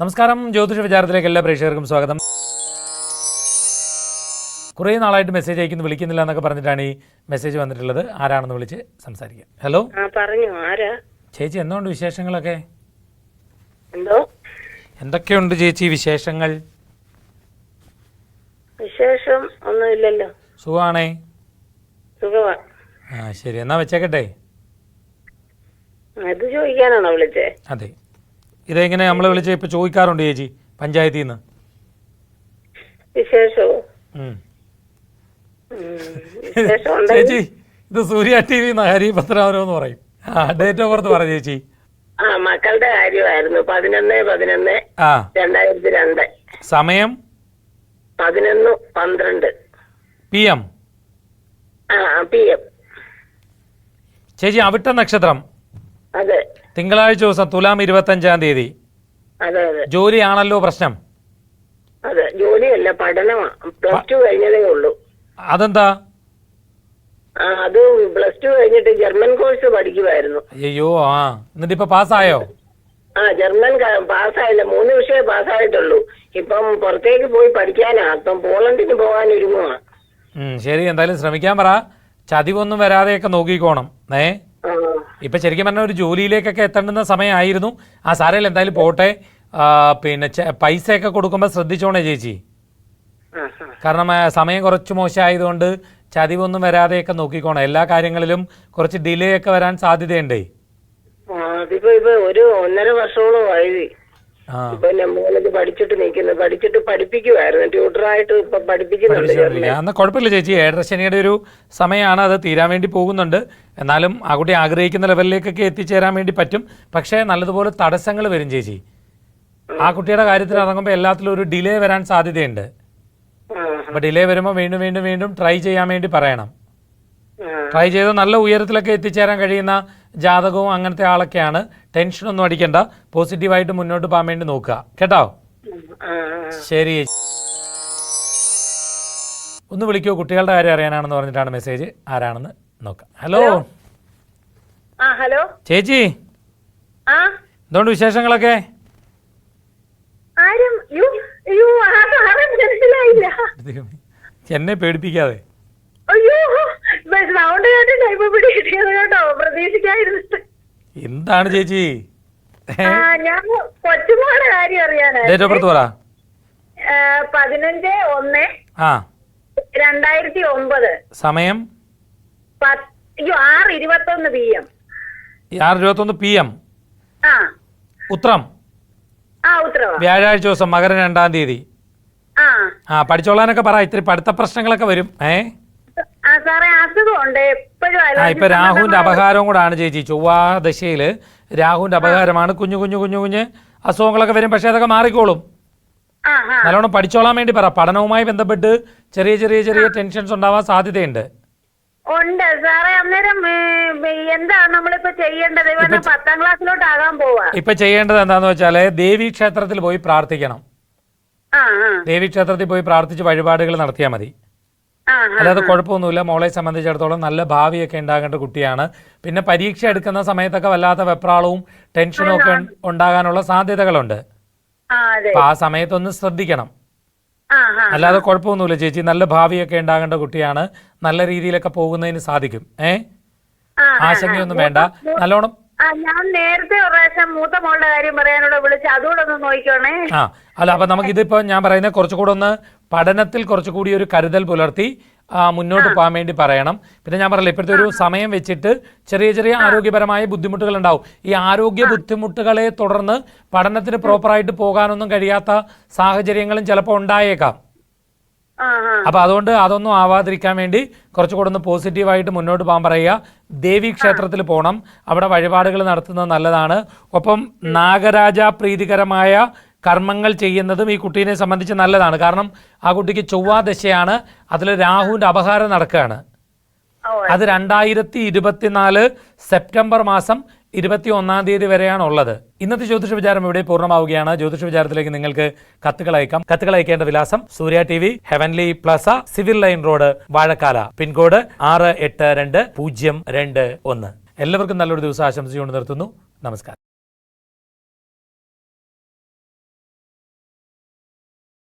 നമസ്കാരം, ജ്യോതിഷ വിചാരത്തിലേക്ക് എല്ലാ പ്രേക്ഷകർക്കും സ്വാഗതം. കുറേ നാളായിട്ട് മെസ്സേജ് അയക്കുന്നു, വിളിക്കുന്നില്ല എന്നൊക്കെ പറഞ്ഞിട്ടാണ് ഈ മെസ്സേജ് വന്നിട്ടുള്ളത്. ആരാണെന്ന് വിളിച്ച് സംസാരിക്കാം. ഹലോ, പറഞ്ഞു. ആരാ ചേച്ചി? എന്തുകൊണ്ട് വിശേഷങ്ങളൊക്കെ? എന്തോ എന്തൊക്കെയുണ്ട് ചേച്ചി വിശേഷങ്ങൾ? വിശേഷം ഒന്നുമില്ലല്ലോ. സുഖമാണേ? സുഖമാ. ശരി, എന്നാ വെച്ചേക്കട്ടെ. അത് ചോദിക്കാനാണോ വിളിച്ചേ? അതെ. ഇതെങ്ങനെ നമ്മൾ വിളിച്ച് ഇപ്പൊ ചോദിക്കാറുണ്ട് ചേച്ചി പഞ്ചായത്തിൽ നിന്ന് വിശേഷമോ? ചേച്ചി, ഇത് സൂര്യ TV ഹരി പത്രാവരം എന്ന് പറയും. ഡേറ്റ് ഓഫ് ബർത്ത് പറ ചേച്ചി. മക്കളുടെ കാര്യമായിരുന്നു. 11/11/2002. സമയം 11:12 PM. PM. ചേച്ചി, അവിട്ട നക്ഷത്രം. അതെ. തിങ്കളാഴ്ച ദിവസം, തുലാം 25-ാം തീയതി. അതെ അതെ. ജോലിയാണല്ലോ പ്രശ്നം? അതെ, ജോലിയല്ല, പഠനമാണ്. +2 കഴിഞ്ഞതേ ഉള്ളൂ. അതെന്താ? അത് +2 കഴിഞ്ഞിട്ട് ജർമ്മൻ കോഴ്സ് പഠിക്കുമായിരുന്നു. അയ്യോ, എന്നിട്ട് ഇപ്പൊ പാസ്സായോ? ജർമ്മൻ പാസ്സായില്ല. 3 വിഷയം പാസ്സായിട്ടുള്ളൂ. ഇപ്പം പുറത്തേക്ക് പോയി പഠിക്കാനാ. അപ്പം പോളണ്ടിന് പോകാൻ ഒരുങ്ങുവാ. ശരി, എന്തായാലും ശ്രമിക്കാൻ പറ. ചതിവൊന്നും വരാതെയൊക്കെ നോക്കിക്കോണം. ഇപ്പൊ ശരിക്കും പറഞ്ഞ ഒരു ജോലിയിലേക്കൊക്കെ എത്തേണ്ടുന്ന സമയമായിരുന്നു. സാരയിൽ എന്തായാലും പോട്ടെ. പിന്നെ പൈസയൊക്കെ കൊടുക്കുമ്പോൾ ശ്രദ്ധിച്ചോണേ ചേച്ചി. കാരണം സമയം കുറച്ച് മോശമായതുകൊണ്ട് ചതിവൊന്നും വരാതെയൊക്കെ നോക്കിക്കോണം. എല്ലാ കാര്യങ്ങളിലും കുറച്ച് ഡിലേ ഒക്കെ വരാൻ സാധ്യതയുണ്ടേ. അതിപ്പോ ഒരു 1.5 വർഷത്തോളമായി. പഠിച്ചിട്ട് പഠിപ്പിക്കുമായിരുന്നു. ട്യൂട്ടറായിട്ട് ഇപ്പൊ പഠിപ്പിക്കുന്നുണ്ട്. എന്നാൽ കുഴപ്പമില്ല ചേച്ചി. 7.5 ശനിയുടെ ഒരു സമയമാണ്, അത് തീരാൻ വേണ്ടി പോകുന്നുണ്ട്. എന്നാലും ആ കുട്ടി ആഗ്രഹിക്കുന്ന ലെവലിലേക്കൊക്കെ എത്തിച്ചേരാൻ വേണ്ടി പറ്റും. പക്ഷേ നല്ലതുപോലെ തടസ്സങ്ങൾ വരും ചേച്ചി. ആ കുട്ടിയുടെ കാര്യത്തിൽ ഇറങ്ങുമ്പോൾ എല്ലാത്തിലും ഒരു ഡിലേ വരാൻ സാധ്യതയുണ്ട്. അപ്പൊ ഡിലേ വരുമ്പോൾ വീണ്ടും വീണ്ടും വീണ്ടും ട്രൈ ചെയ്യാൻ വേണ്ടി പറയണം. ട്രൈ ചെയ്ത് നല്ല ഉയരത്തിലൊക്കെ എത്തിച്ചേരാൻ കഴിയുന്ന ജാതകവും അങ്ങനത്തെ ആളൊക്കെയാണ്. ടെൻഷനൊന്നും അടിക്കണ്ട. പോസിറ്റീവായിട്ട് മുന്നോട്ട് പോകാൻ വേണ്ടി നോക്കുക കേട്ടോ. ശരി, ഒന്ന് വിളിക്കൂ. കുട്ടികളുടെ കാര്യം അറിയാനാണെന്ന് പറഞ്ഞിട്ടാണ് മെസ്സേജ്. ആരാണെന്ന് നോക്കാം. ഹലോ. ഹലോ ചേച്ചി, എന്തുകൊണ്ട് വിശേഷങ്ങളൊക്കെ? എന്നെ പേടിപ്പിക്കാതെ. എന്താണ് ചേച്ചി? കൊച്ചുമോടെ കാര്യം അറിയാനാ. ഡേറ്റ് ഓഫ് ബർത്ത് പറ. 15/1/2009. സമയം 6:21 PM. 6:21 PM. ഉത്രം. വ്യാഴാഴ്ച ദിവസം, മകരം 2-ാം തീയതി. പഠിച്ചോളാനൊക്കെ പറ. ഇത്തിരി പഠിത്ത പ്രശ്നങ്ങളൊക്കെ വരും. ഇപ്പൊ രാഹുവിന്റെ അപകാരവും കൂടാണ് ചേച്ചി. ചൊവ്വാദശയില് രാഹുവിന്റെ അപകാരമാണ്. കുഞ്ഞു കുഞ്ഞു കുഞ്ഞു കുഞ്ഞ് അസുഖങ്ങളൊക്കെ വരും. പക്ഷെ അതൊക്കെ മാറിക്കോളും. നല്ലോണം പഠിച്ചോളാൻ വേണ്ടി പറ. പഠനവുമായി ബന്ധപ്പെട്ട് ചെറിയ ചെറിയ ചെറിയ ടെൻഷൻസ് ഉണ്ടാവാൻ സാധ്യതയുണ്ട്. ഇപ്പൊ ചെയ്യേണ്ടത് എന്താന്ന് വെച്ചാല് ദേവീ ക്ഷേത്രത്തിൽ പോയി പ്രാർത്ഥിക്കണം. ദേവീ ക്ഷേത്രത്തിൽ പോയി പ്രാർത്ഥിച്ച് വഴിപാടുകൾ നടത്തിയാൽ മതി. അല്ലാതെ കുഴപ്പമൊന്നുമില്ല. മോളെ സംബന്ധിച്ചിടത്തോളം നല്ല ഭാവിയൊക്കെ ഉണ്ടാകേണ്ട കുട്ടിയാണ്. പിന്നെ പരീക്ഷ എടുക്കുന്ന സമയത്തൊക്കെ വല്ലാത്ത വെപ്രാളവും ടെൻഷനും ഒക്കെ ഉണ്ടാകാനുള്ള സാധ്യതകളുണ്ട്. അപ്പൊ ആ സമയത്തൊന്ന് ശ്രദ്ധിക്കണം. അല്ലാതെ കുഴപ്പമൊന്നുമില്ല ചേച്ചി. നല്ല ഭാവിയൊക്കെ ഉണ്ടാകേണ്ട കുട്ടിയാണ്. നല്ല രീതിയിലൊക്കെ പോകുന്നതിന് സാധിക്കും. ആശങ്കയൊന്നും വേണ്ട. നല്ലോണം. ഞാൻ നേരത്തെ ഒരു പ്രാവശ്യം മൂത്ത മോളുടെ കാര്യം പറയാനോട് വിളിച്ച് അതുകൂടെ ഒന്ന് നോക്കിക്കോണേ. അല്ല, അപ്പൊ നമുക്ക് ഇതിപ്പോ ഞാൻ പറയുന്നത് കുറച്ചുകൂടെ ഒന്ന് പഠനത്തിൽ കുറച്ചുകൂടി ഒരു കരുതൽ പുലർത്തി മുന്നോട്ട് പോകാൻ വേണ്ടി പറയണം. പിന്നെ ഞാൻ പറയില്ല, ഇപ്പോഴത്തെ ഒരു സമയം വെച്ചിട്ട് ചെറിയ ചെറിയ ആരോഗ്യപരമായ ബുദ്ധിമുട്ടുകൾ ഉണ്ടാവും. ഈ ആരോഗ്യ ബുദ്ധിമുട്ടുകളെ തുടർന്ന് പഠനത്തിന് പ്രോപ്പറായിട്ട് പോകാനൊന്നും കഴിയാത്ത സാഹചര്യങ്ങളും ചിലപ്പോൾ ഉണ്ടായേക്കാം. അപ്പൊ അതുകൊണ്ട് അതൊന്നും ആവാതിരിക്കാൻ വേണ്ടി കുറച്ചുകൂടെ ഒന്ന് പോസിറ്റീവായിട്ട് മുന്നോട്ട് പോകാൻ പറയുക. ദേവീ ക്ഷേത്രത്തിൽ പോകണം. അവിടെ വഴിപാടുകൾ നടത്തുന്നത് നല്ലതാണ്. ഒപ്പം നാഗരാജ പ്രീതികരമായ കർമ്മങ്ങൾ ചെയ്യുന്നതും ഈ കുട്ടീനെ സംബന്ധിച്ച് നല്ലതാണ്. കാരണം ആ കുട്ടിക്ക് ചൊവ്വാദശയാണ്. അതിൽ രാഹുവിന്റെ അപഹാരം നടക്കുകയാണ്. അത് 2024 സെപ്റ്റംബർ മാസം 21-ാം തീയതി വരെയാണ് ഉള്ളത്. ഇന്നത്തെ ജ്യോതിഷ വിചാരം ഇവിടെ പൂർണ്ണമാവുകയാണ്. ജ്യോതിഷ വിചാരത്തിലേക്ക് നിങ്ങൾക്ക് കത്തുകൾ അയക്കാം. കത്തുകൾ അയക്കേണ്ട വിലാസം Surya TV, heavenly plaza, civil line road, Vazhakkala. Pincode 682021. എല്ലാവർക്കും നല്ലൊരു ദിവസം ആശംസിച്ചുകൊണ്ട് നിർത്തുന്നു. നമസ്കാരം.